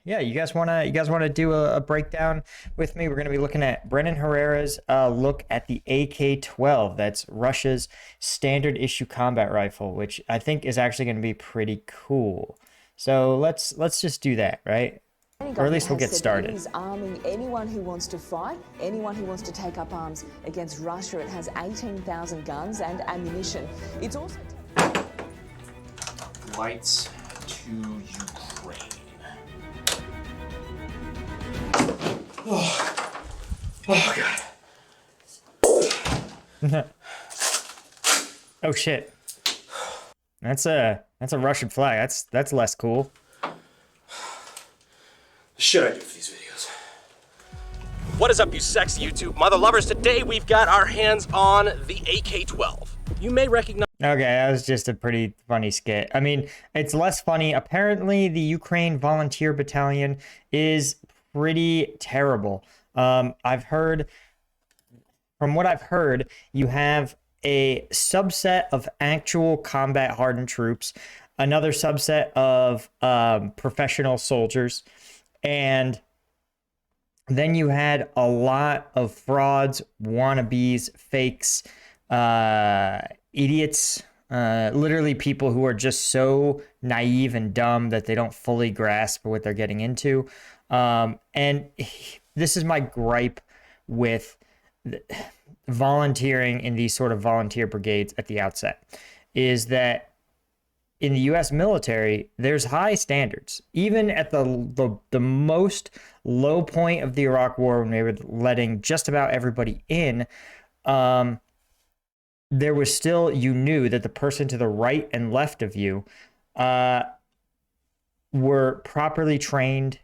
Yeah, you guys wanna do a breakdown with me? We're gonna be looking at Brennan Herrera's look at the AK-12. That's Russia's standard issue combat rifle, which I think is actually gonna be pretty cool. So let's just do that, right? Or at least we'll get started. It is arming anyone who wants to fight, anyone who wants to take up arms against Russia. It has 18,000 guns and ammunition. It's also Flights to Ukraine. Oh God. Oh shit. That's a Russian flag. That's less cool. The shit I do for these videos. What is up, you sexy YouTube mother lovers? Today we've got our hands on the AK-12. You may recognize. Okay, that was just a pretty funny skit. I mean, it's less funny. Apparently, the Ukraine Volunteer Battalion is pretty terrible. I've heard, from what I've heard, you have a subset of actual combat hardened troops, another subset of professional soldiers, and then you had a lot of frauds, wannabes, fakes, idiots, literally people who are just so naive and dumb that they don't fully grasp what they're getting into. And this is my gripe with volunteering in these sort of volunteer brigades at the outset, is that in the U.S. military, there's high standards. Even at the most low point of the Iraq War, when they were letting just about everybody in, there was still, you knew that the person to the right and left of you were properly trained,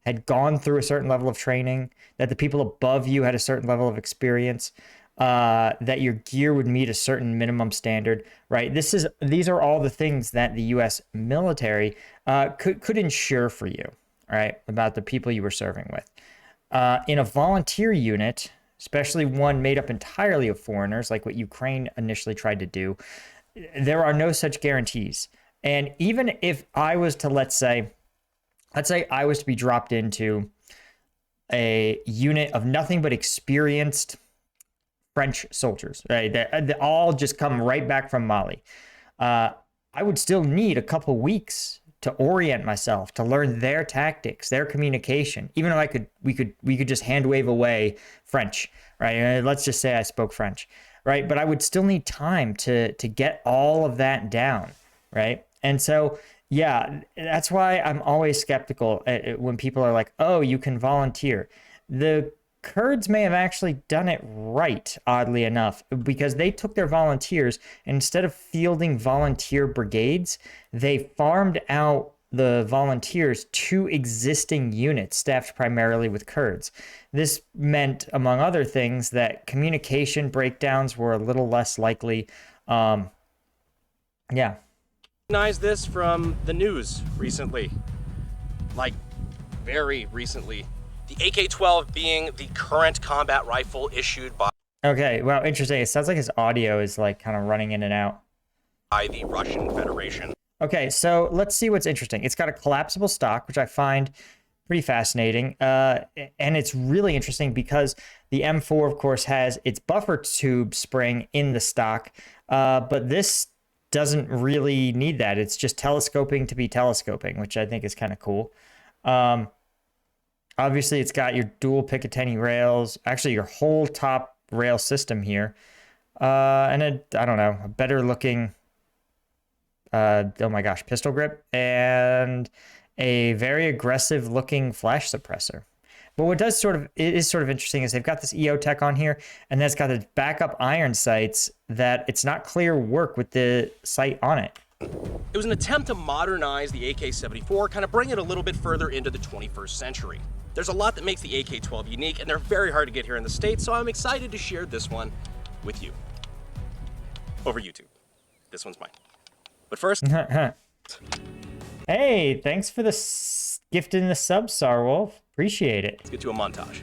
had gone through a certain level of training, that the people above you had a certain level of experience, that your gear would meet a certain minimum standard, right? These are all the things that the U.S. military could ensure for you, right, about the people you were serving with. In a volunteer unit, especially one made up entirely of foreigners, like what Ukraine initially tried to do, there are no such guarantees. And even if I was to, let's say I was to be dropped into a unit of nothing but experienced French soldiers, right? They all just come right back from Mali. I would still need a couple weeks to orient myself, to learn their tactics, their communication. Even if we could just hand wave away French, right? Let's just say I spoke French, right? But I would still need time to get all of that down, right? And so, yeah, that's why I'm always skeptical when people are like, "Oh, you can volunteer." The Kurds may have actually done it right, oddly enough, because they took their volunteers, and instead of fielding volunteer brigades, they farmed out the volunteers to existing units staffed primarily with Kurds. This meant, among other things, that communication breakdowns were a little less likely. Yeah. Recognize this from the news recently, like very recently. The AK-12 being the current combat rifle issued Okay, well, interesting. It sounds like his audio is like kind of running in and out. by the Russian Federation. Okay, so let's see what's interesting. It's got a collapsible stock, which I find pretty fascinating. And it's really interesting because the M4, of course, has its buffer tube spring in the stock, but this doesn't really need that. It's just telescoping to be telescoping, which I think is kind of cool. Obviously, it's got your dual Picatinny rails, actually your whole top rail system here, and I don't know, a better looking, oh my gosh, pistol grip, and a very aggressive looking flash suppressor. But what is sort of interesting is they've got this EO tech on here, and then it's got the backup iron sights that it's not clear work with the sight on it. It was an attempt to modernize the AK-74, kind of bring it a little bit further into the 21st century. There's a lot that makes the AK-12 unique, and they're very hard to get here in the States, so I'm excited to share this one with you. Over YouTube. This one's mine. But first... Hey, thanks for the gift in the sub, Sarwolf. Appreciate it. Let's get to a montage.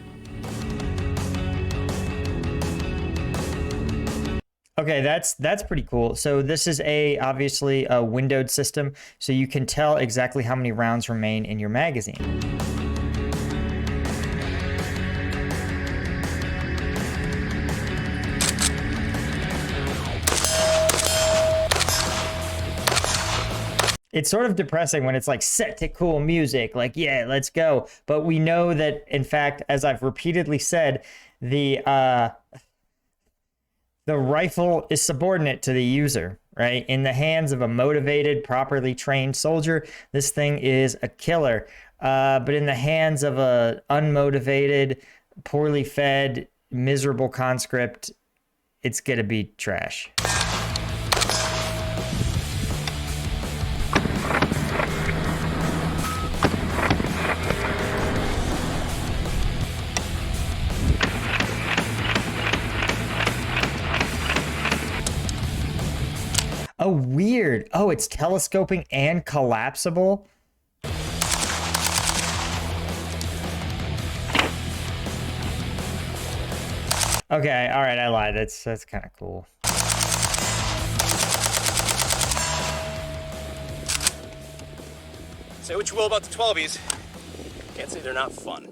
Okay, that's pretty cool. So this is obviously a windowed system, so you can tell exactly how many rounds remain in your magazine. It's sort of depressing when it's like set to cool music, like, yeah, let's go. But we know that, in fact, as I've repeatedly said, the rifle is subordinate to the user, right? In the hands of a motivated, properly trained soldier, this thing is a killer. But in the hands of a unmotivated, poorly fed, miserable conscript, it's gonna be trash. Oh, weird. Oh, it's telescoping and collapsible. Okay, all right, I lied. That's kind of cool. Say what you will about the 12s. Can't say they're not fun.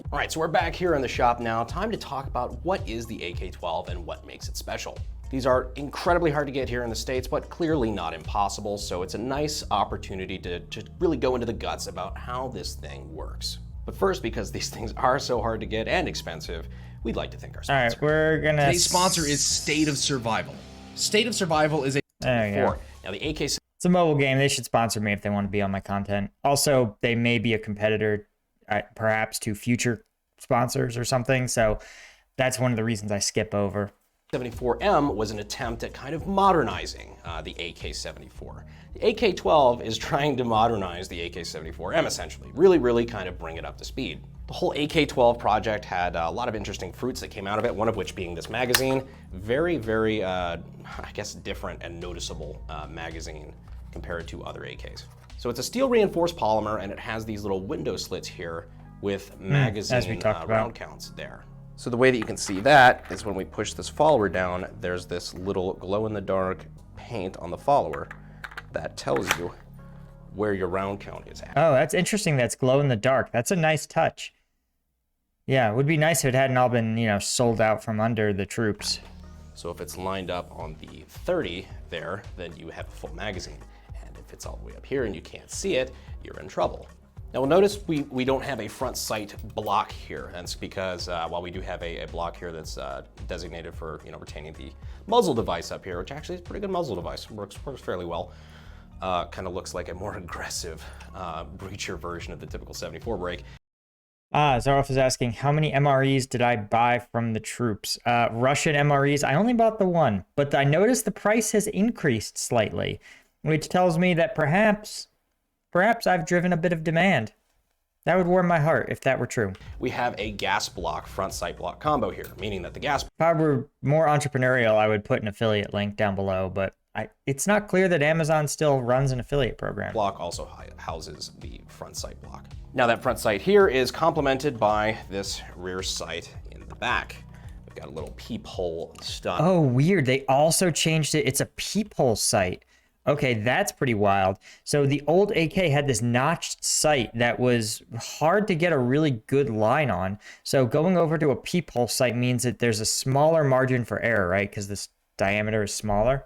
All right, so we're back here in the shop now. Time to talk about what is the AK-12 and what makes it special. These are incredibly hard to get here in the States, but clearly not impossible, so it's a nice opportunity to really go into the guts about how this thing works. But first, because these things are so hard to get and expensive, we'd like to thank our sponsor. All right, we're gonna... Today's sponsor is State of Survival. State of Survival is a... There you go. Now the AK... It's a mobile game. They should sponsor me if they want to be on my content. Also, they may be a competitor, perhaps, to future sponsors or something, so that's one of the reasons I skip over. 74M was an attempt at kind of modernizing the AK-74. The AK-12 is trying to modernize the AK-74M essentially, really kind of bring it up to speed. The whole AK-12 project had a lot of interesting fruits that came out of it, one of which being this magazine. Very, I guess, different and noticeable magazine compared to other AKs. So it's a steel reinforced polymer and it has these little window slits here with magazine round counts there. So the way that you can see that is when we push this follower down, there's this little glow-in-the-dark paint on the follower that tells you where your round count is at. Oh, that's interesting. That's glow-in-the-dark. That's a nice touch. Yeah, it would be nice if it hadn't all been, sold out from under the troops. So if it's lined up on the 30 there, then you have a full magazine. And if it's all the way up here and you can't see it, you're in trouble. Now we'll notice we don't have a front sight block here. That's because while we do have a block here that's designated for retaining the muzzle device up here, which actually is a pretty good muzzle device, works fairly well. Kind of looks like a more aggressive breacher version of the typical 74 break. Zaroff is asking, how many MREs did I buy from the troops? Russian MREs, I only bought the one, but I noticed the price has increased slightly, which tells me that perhaps I've driven a bit of demand. That would warm my heart if that were true. We have a gas block front sight block combo here, meaning that the gas... If I were more entrepreneurial, I would put an affiliate link down below, but it's not clear that Amazon still runs an affiliate program. Block also houses the front sight block. Now that front sight here is complemented by this rear sight in the back. We've got a little peephole stun. Oh, weird. They also changed it. It's a peephole sight. Okay, that's pretty wild. So the old AK had this notched sight that was hard to get a really good line on. So going over to a peephole sight means that there's a smaller margin for error, right? Because this diameter is smaller.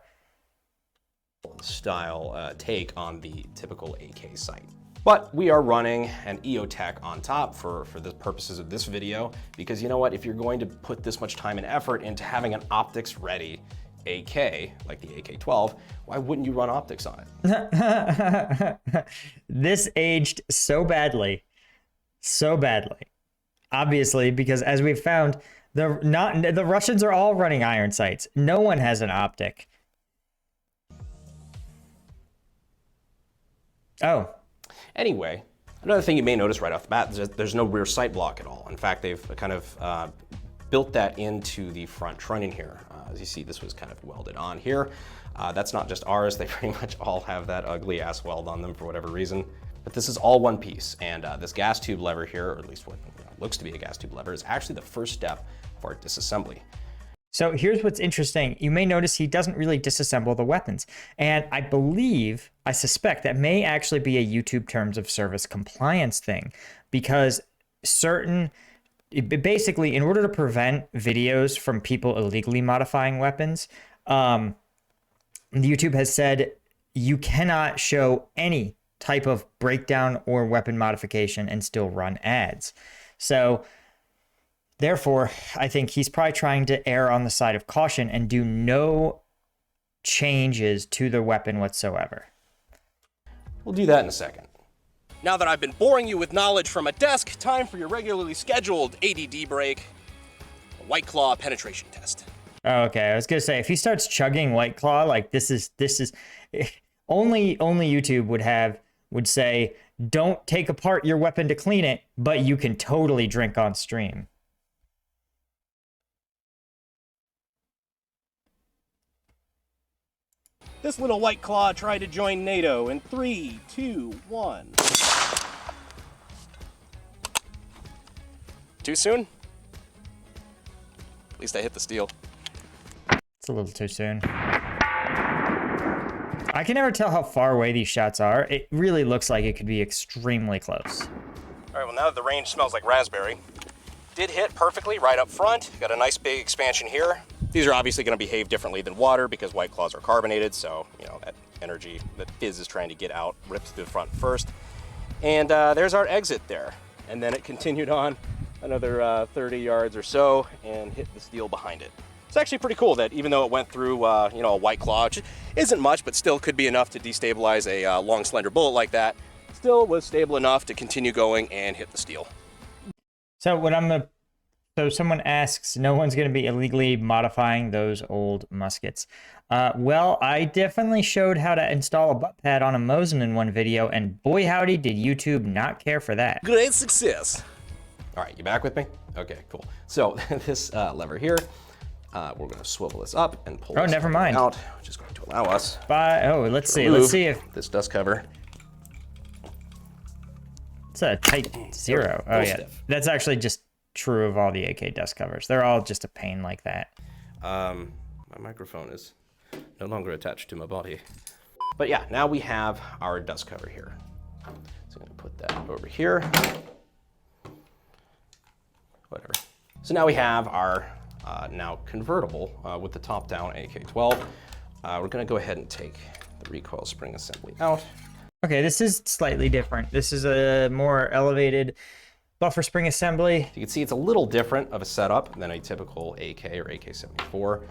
Style take on the typical AK sight. But we are running an EOTech on top for the purposes of this video, because you know what? If you're going to put this much time and effort into having an optics ready AK, like the AK-12, why wouldn't you run optics on it? This aged so badly. Obviously, because as we've found, the Russians are all running iron sights. No one has an optic. Oh. Anyway, another thing you may notice right off the bat is that there's no rear sight block at all. In fact, they've kind of built that into the front trunnion here. As you see, this was kind of welded on here. That's not just ours. They pretty much all have that ugly ass weld on them for whatever reason. But this is all one piece. And this gas tube lever here, or at least what looks to be a gas tube lever, is actually the first step of our disassembly. So here's what's interesting. You may notice he doesn't really disassemble the weapons. And I suspect that may actually be a YouTube terms of service compliance thing, because basically, in order to prevent videos from people illegally modifying weapons, YouTube has said you cannot show any type of breakdown or weapon modification and still run ads. So therefore, I think he's probably trying to err on the side of caution and do no changes to the weapon whatsoever. We'll do that in a second. Now that I've been boring you with knowledge from a desk, time for your regularly scheduled ADD break, a White Claw penetration test. Okay, I was gonna say, if he starts chugging White Claw, like this is only YouTube would say, don't take apart your weapon to clean it, but you can totally drink on stream. This little White Claw tried to join NATO in 3, 2, 1. Too soon? At least I hit the steel. It's a little too soon. I can never tell how far away these shots are. It really looks like it could be extremely close. All right, well, now that the range smells like raspberry, did hit perfectly right up front. Got a nice big expansion here. These are obviously going to behave differently than water because White Claws are carbonated, so, you know, that energy that fizz is trying to get out rips to the front first. And there's our exit there. And then it continued on another 30 yards or so and hit the steel behind it. It's actually pretty cool that even though it went through, you know, a White Claw, which isn't much, but still could be enough to destabilize a long, slender bullet like that, still was stable enough to continue going and hit the steel. So someone asks, no one's going to be illegally modifying those old muskets. Well, I definitely showed how to install a butt pad on a Mosin in one video, and boy howdy did YouTube not care for that. Great success. All right, you back with me? Okay, cool. So this lever here, we're going to swivel this up and pull this never mind. out, which is going to allow us Let's see if this dust cover. it's a Type 0. Oh yeah, stiff. that's actually just true of all the AK dust covers. They're all just a pain like that. My microphone is no longer attached to my body. But yeah, now we have our dust cover here. So I'm going to put that over here. Whatever. So now we have our now convertible with the top down AK12. We're going to go ahead and take the recoil spring assembly out. Okay, this is slightly different. This is a more elevated buffer spring assembly. You can see it's a little different of a setup than a typical AK or AK-74.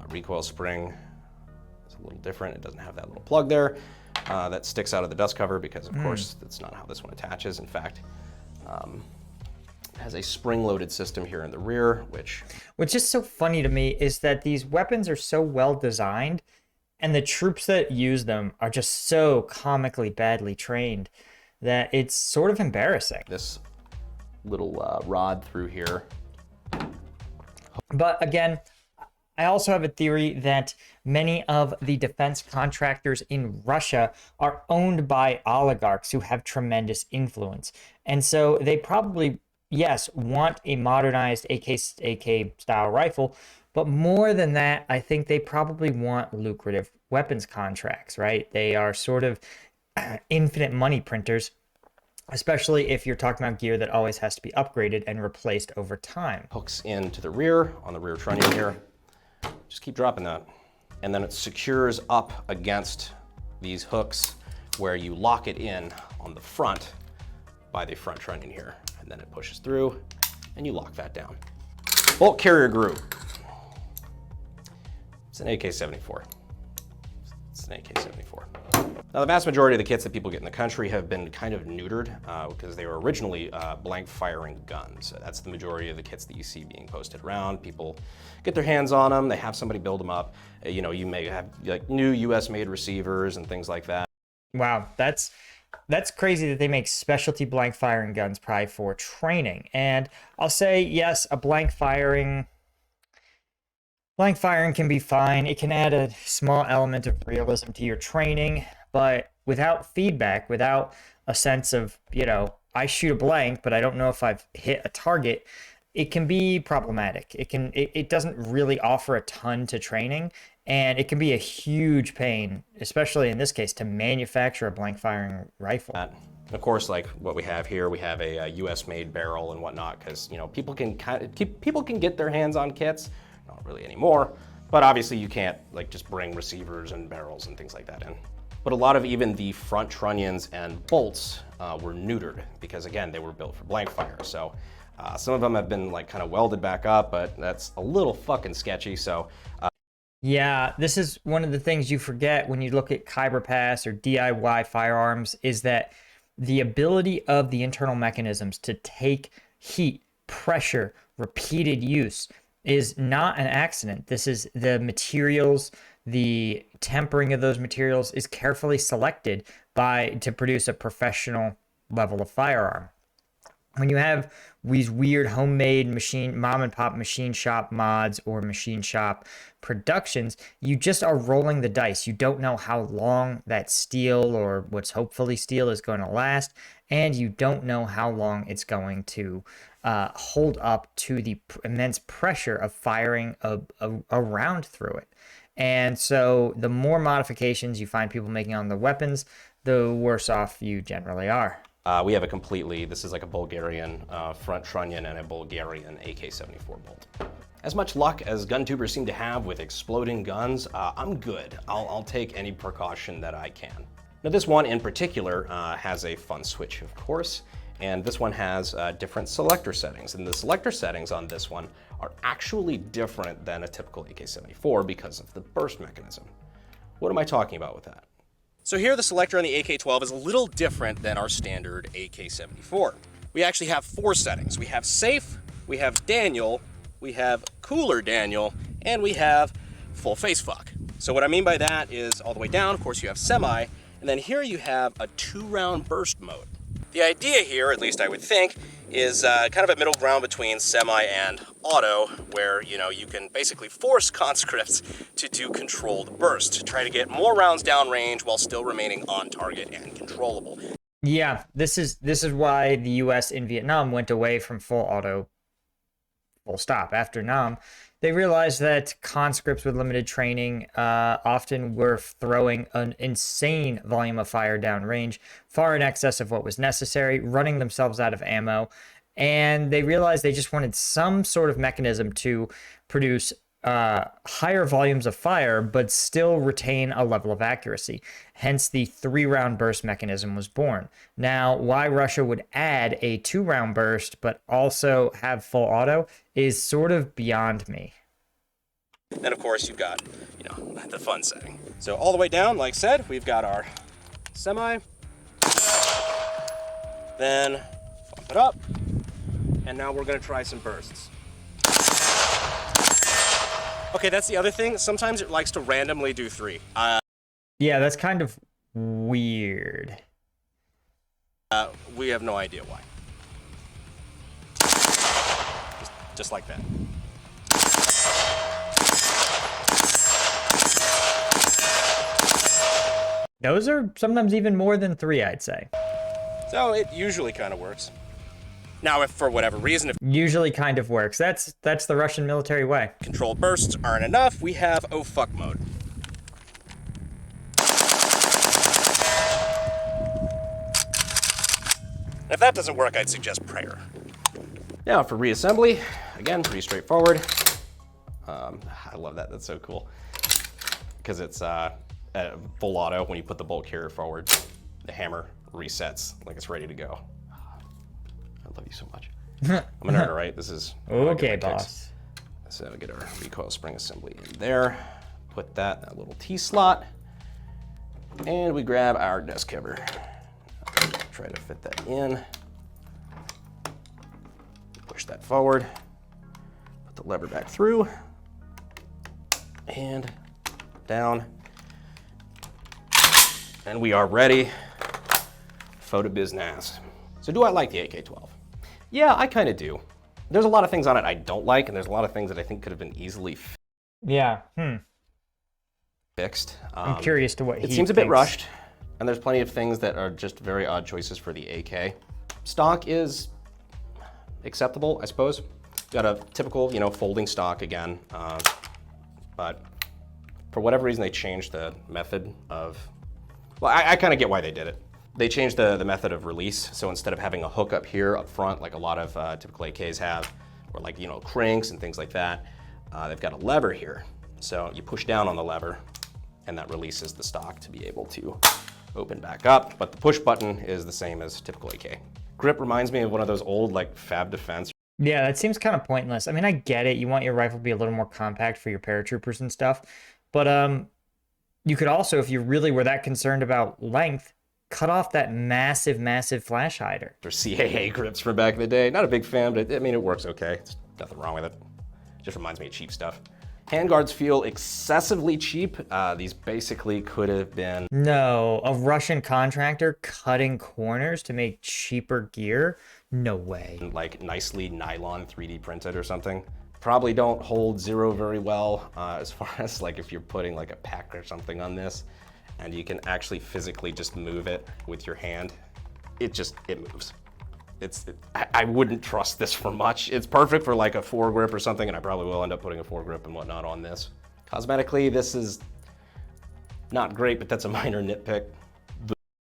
Recoil spring is a little different. It doesn't have that little plug there that sticks out of the dust cover because, of course, that's not how this one attaches. In fact, it has a spring-loaded system here in the rear, What's just so funny to me is that these weapons are so well designed, and the troops that use them are just so comically badly trained that it's sort of embarrassing. This little rod through here. But again, I also have a theory that many of the defense contractors in Russia are owned by oligarchs who have tremendous influence. And so they probably, yes, want a modernized AK style rifle, but more than that, I think they probably want lucrative weapons contracts, right? They are sort of infinite money printers, especially if you're talking about gear that always has to be upgraded and replaced over time. Hooks into the rear, on the rear trunnion here. Just keep dropping that. And then it secures up against these hooks where you lock it in on the front by the front trunnion here. And then it pushes through and you lock that down. Bolt carrier groove. It's an AK-74. It's an AK-74. Now, the vast majority of the kits that people get in the country have been kind of neutered because they were originally blank firing guns. That's the majority of the kits that you see being posted around. People get their hands on them, they have somebody build them up. You know, you may have like new US made receivers and things like that. Wow, that's crazy that they make specialty blank firing guns probably for training. And I'll say, yes, a blank firing can be fine. It can add a small element of realism to your training, but without feedback, without a sense of, you know, I shoot a blank, but I don't know if I've hit a target, it can be problematic. It doesn't really offer a ton to training, and it can be a huge pain, especially in this case, to manufacture a blank firing rifle. Of course, like what we have here, we have a U.S. made barrel and whatnot, because people can get their hands on kits, not really anymore, but obviously you can't like just bring receivers and barrels and things like that in. But a lot of even the front trunnions and bolts were neutered because again, they were built for blank fire. So some of them have been like kind of welded back up, but that's a little fucking sketchy. So yeah, this is one of the things you forget when you look at Khyber Pass or DIY firearms is that the ability of the internal mechanisms to take heat, pressure, repeated use is not an accident. This is the materials, the tempering of those materials is carefully selected to produce a professional level of firearm. When you have these weird homemade mom and pop machine shop mods or machine shop productions, you just are rolling the dice. You don't know how long that steel or what's hopefully steel is going to last, and you don't know how long it's going to hold up to the immense pressure of firing a round through it. And so the more modifications you find people making on the weapons, the worse off you generally are. We have this is like a Bulgarian front trunnion and a Bulgarian AK-74 bolt. As much luck as gun tubers seem to have with exploding guns, I'm good. I'll take any precaution that I can. Now this one in particular has a fun switch, of course, and this one has different selector settings. And the selector settings on this one are actually different than a typical AK-74 because of the burst mechanism. What am I talking about with that? So here the selector on the AK-12 is a little different than our standard AK-74. We actually have 4 settings. We have safe, we have Daniel, we have cooler Daniel, and we have full face fuck. So what I mean by that is all the way down, of course you have semi, and then here you have a 2-round burst mode. The idea here, at least I would think, is kind of a middle ground between semi and auto, where you can basically force conscripts to do controlled burst, to try to get more rounds downrange while still remaining on target and controllable. Yeah, this is why the U.S. in Vietnam went away from full auto, full stop. After Nam, they realized that conscripts with limited training often were throwing an insane volume of fire downrange, far in excess of what was necessary, running themselves out of ammo, and they realized they just wanted some sort of mechanism to produce higher volumes of fire, but still retain a level of accuracy. Hence, the 3-round burst mechanism was born. Now, why Russia would add a 2-round burst, but also have full auto is sort of beyond me. Then, of course, you've got, the fun setting. So all the way down, like I said, we've got our semi, then bump it up, and now we're gonna try some bursts. Okay, that's the other thing. Sometimes it likes to randomly do 3. Yeah, that's kind of weird. We have no idea why. Just like that. Those are sometimes even more than 3, I'd say. So it usually kind of works. Now, if for whatever reason, if Usually kind of works. That's the Russian military way. controlled bursts aren't enough, we have oh fuck mode. If that doesn't work, I'd suggest prayer. Now for reassembly, again, pretty straightforward. I love that, that's so cool. Because it's full auto, when you put the bolt carrier forward, the hammer resets like it's ready to go. I love you so much. I'm an nerd, right? This is Okay, boss. So we get our recoil spring assembly in there, put that in that little T-slot, and we grab our desk cover. Try to fit that in. Push that forward, put the lever back through, and down. And we are ready. Photo business. So do I like the AK-12? Yeah, I kind of do. There's a lot of things on it I don't like, and there's a lot of things that I think could have been easily Yeah. fixed. I'm curious to what he It seems a bit thinks. rushed, and there's plenty of things that are just very odd choices for the AK. Stock is acceptable, I suppose. Got a typical, folding stock again, but for whatever reason they changed the method of, well, I kind of get why they did it. They changed the method of release, so instead of having a hook up here up front, like a lot of typical AKs have, or like, cranks and things like that, they've got a lever here. So you push down on the lever, and that releases the stock to be able to open back up, but the push button is the same as typical AK. Grip reminds me of one of those old, like, Fab Defense. Yeah, that seems kind of pointless. I mean, I get it. You want your rifle to be a little more compact for your paratroopers and stuff. But you could also, if you really were that concerned about length, cut off that massive, massive flash hider. Or CAA grips from back in the day. Not a big fan, but I mean, it works okay. There's nothing wrong with it. Just reminds me of cheap stuff. Handguards feel excessively cheap. These basically could have been... No, a Russian contractor cutting corners to make cheaper gear? No way. Like nicely nylon 3D printed or something. Probably don't hold zero very well as far as like if you're putting like a pack or something on this and you can actually physically just move it with your hand. It moves. I wouldn't trust this for much. It's perfect for like a foregrip or something, and I probably will end up putting a foregrip and whatnot on this. Cosmetically, this is not great, but that's a minor nitpick.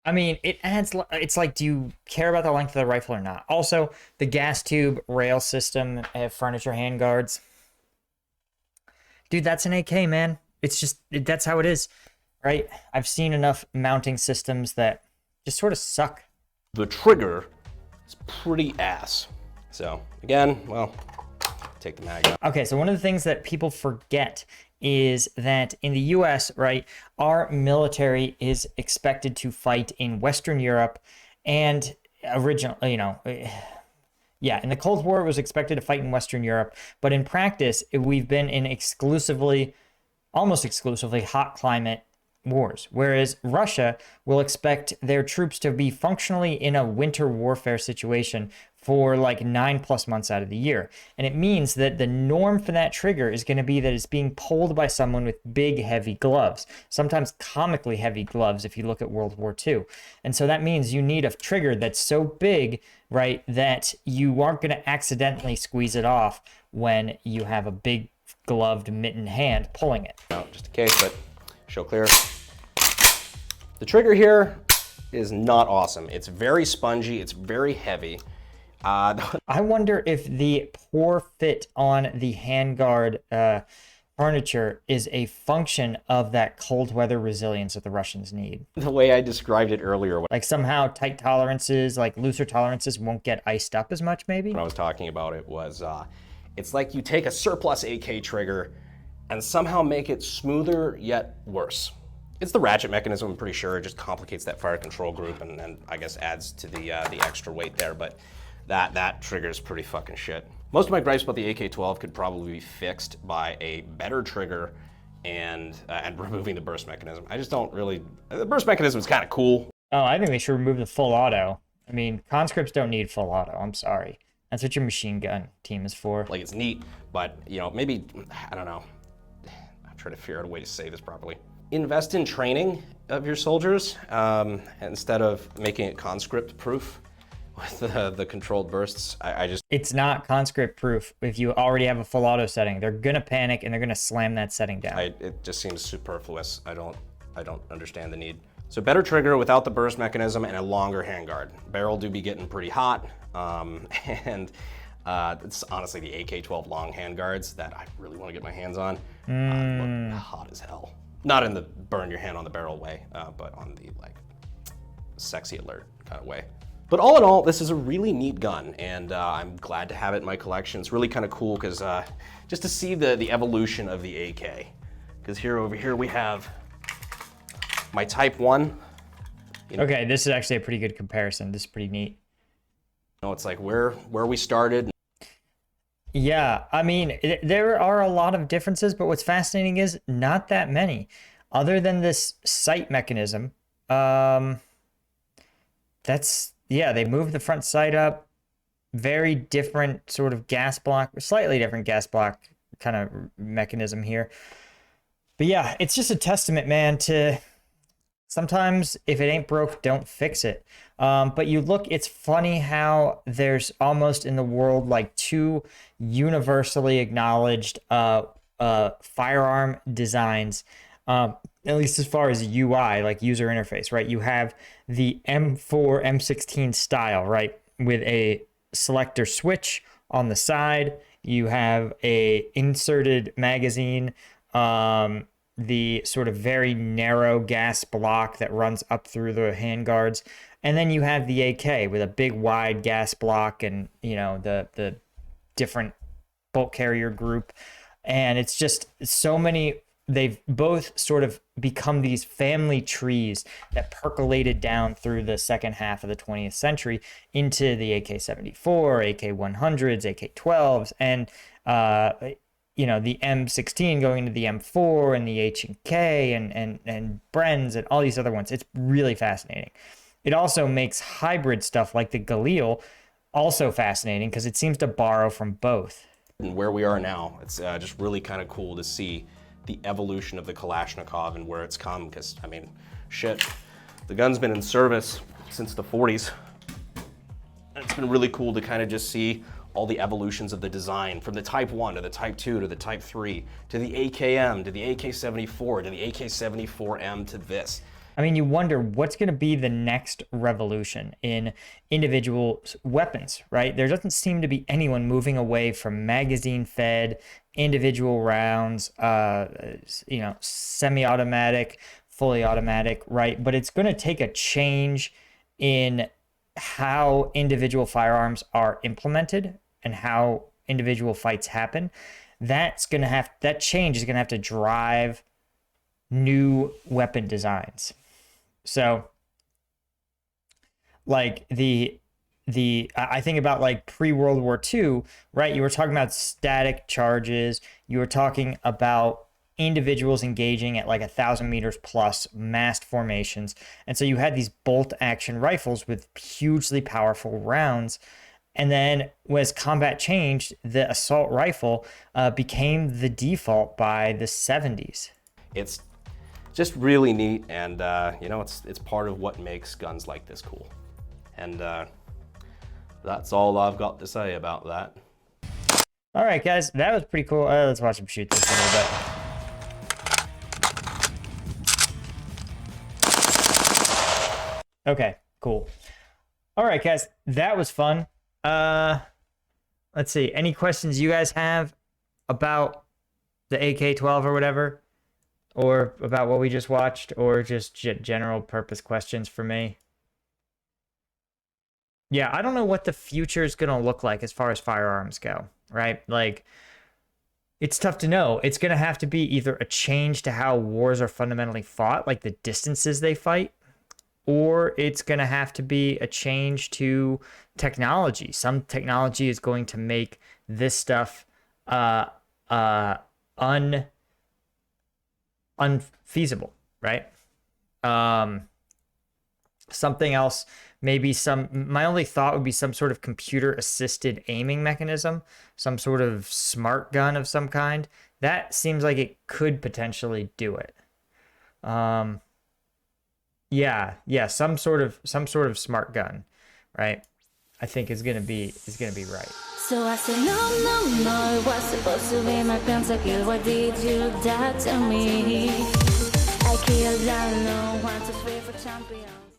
I mean, it adds, it's like, do you care about the length of the rifle or not? Also, the gas tube rail system furniture handguards. Dude, that's an AK, man. It's just, that's how it is, right? I've seen enough mounting systems that just sort of suck. The trigger is pretty ass. So again, well, take the mag out. Okay, so one of the things that people forget is that in the US, right, our military is expected to fight in Western Europe, and originally, yeah, in the Cold War, it was expected to fight in Western Europe, but in practice, we've been in almost exclusively hot climate wars, whereas Russia will expect their troops to be functionally in a winter warfare situation for like 9+ months out of the year. And it means that the norm for that trigger is going to be that it's being pulled by someone with big, heavy gloves, sometimes comically heavy gloves if you look at World War II. And so that means you need a trigger that's so big, right, that you aren't going to accidentally squeeze it off when you have a big gloved mitten hand pulling it. No, just in case, but show clear. The trigger here is not awesome. It's very spongy, it's very heavy. I wonder if the poor fit on the handguard furniture is a function of that cold weather resilience that the Russians need. The way I described it earlier, Like somehow tight tolerances, like looser tolerances won't get iced up as much maybe? when I was talking about it was, it's like you take a surplus AK trigger and somehow make it smoother yet worse. It's the ratchet mechanism, I'm pretty sure. It just complicates that fire control group and I guess adds to the extra weight there, but that trigger is pretty fucking shit. Most of my gripes about the AK12 could probably be fixed by a better trigger and removing the burst mechanism. I just don't really, the burst mechanism is kind of cool. Oh, I think they should remove the full auto. I mean, conscripts don't need full auto, I'm sorry. That's what your machine gun team is for. Like it's neat, but maybe, I don't know. I'm trying to figure out a way to say this properly. Invest in training of your soldiers instead of making it conscript proof with the controlled bursts. It's not conscript proof if you already have a full auto setting. They're gonna panic and they're gonna slam that setting down. It just seems superfluous. I don't understand the need. So better trigger without the burst mechanism and a longer handguard. Barrel do be getting pretty hot, and it's honestly the AK-12 long handguards that I really want to get my hands on. Look hot as hell. Not in the burn your hand on the barrel way, but on the like sexy alert kind of way. But all in all, this is a really neat gun, and I'm glad to have it in my collection. It's really kind of cool because just to see the evolution of the AK. Because over here we have my Type 1. Okay, this is actually a pretty good comparison. This is pretty neat. It's like where we started. Yeah, I mean, there are a lot of differences, but what's fascinating is not that many. Other than this sight mechanism, yeah, they moved the front sight up. Very different sort of gas block, slightly different gas block kind of mechanism here. But yeah, it's just a testament, man, to sometimes if it ain't broke, don't fix it. But you look, it's funny how there's almost in the world like two universally acknowledged firearm designs, at least as far as UI, like user interface, right? You have the M4, M16 style, right? With a selector switch on the side. You have a inserted magazine, the sort of very narrow gas block that runs up through the handguards. And then you have the AK with a big wide gas block and, you know, the different bolt carrier group. And it's just so many, they've both sort of become these family trees that percolated down through the second half of the 20th century into the AK-74, AK-100s, AK-12s, and you know, the M16 going into the M4 and the H&K and Bren's and all these other ones. It's really fascinating. It also makes hybrid stuff like the Galil also fascinating because it seems to borrow from both. And where we are now, it's just really kind of cool to see the evolution of the Kalashnikov and where it's come, because, I mean, shit, the gun's been in service since the 40s. And it's been really cool to kind of just see all the evolutions of the design, from the Type 1 to the Type 2 to the Type 3, to the AKM, to the AK-74, to the AK-74M, to this. I mean, you wonder what's going to be the next revolution in individual weapons, right? There doesn't seem to be anyone moving away from magazine-fed, individual rounds, you know, semi-automatic, fully automatic, right? But it's going to take a change in how individual firearms are implemented and how individual fights happen. That change is going to have to drive new weapon designs. So like I think about like pre-World War II, right? You were talking about static charges. You were talking about individuals engaging at like 1,000 meters plus, massed formations. And so you had these bolt action rifles with hugely powerful rounds. And then as combat changed, the assault rifle became the default by the 70s. It's just really neat, and you know, it's part of what makes guns like this cool. And that's all I've got to say about that. All right, guys, that was pretty cool. Let's watch him shoot this a little bit. Okay, cool. All right, guys, that was fun. Let's see. Any questions you guys have about the AK-12 or whatever? Or about what we just watched? Or just general purpose questions for me? Yeah, I don't know what the future is going to look like as far as firearms go, right? Like, it's tough to know. It's going to have to be either a change to how wars are fundamentally fought, like the distances they fight, or it's going to have to be a change to technology. Some technology is going to make this stuff unfeasible, right? Something else, maybe my only thought would be some sort of computer assisted aiming mechanism, some sort of smart gun of some kind. That seems like it could potentially do it. Yeah, some sort of smart gun, right? I think is gonna be right. So I said no, it was supposed to be my pentakill. Why did you that to me? I killed, I know, 1, 2, 3 for champions.